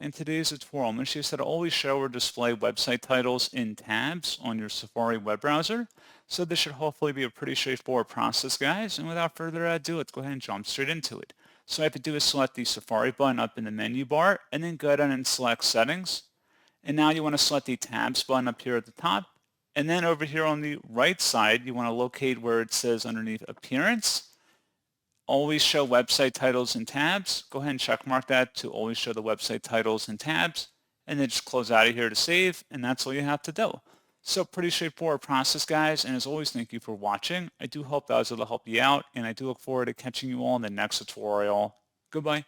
In today's tutorial, I'm going to show you how to always show or display website titles in tabs on your Safari web browser. So this should hopefully be a pretty straightforward process, guys. And without further ado, let's go ahead and jump straight into it. So what I have to do is select the Safari button up in the menu bar and then go down and select Settings. And now you want to select the Tabs button up here at the top. And then over here on the right side, you want to locate where it says underneath Appearance. Always show website titles and tabs. Go ahead and check mark that to always show the website titles and tabs, and then just close out of here to save, and that's all you have to do. So pretty straightforward process, guys, and as always, thank you for watching. I do hope that was able to help you out, and I do look forward to catching you all in the next tutorial. Goodbye.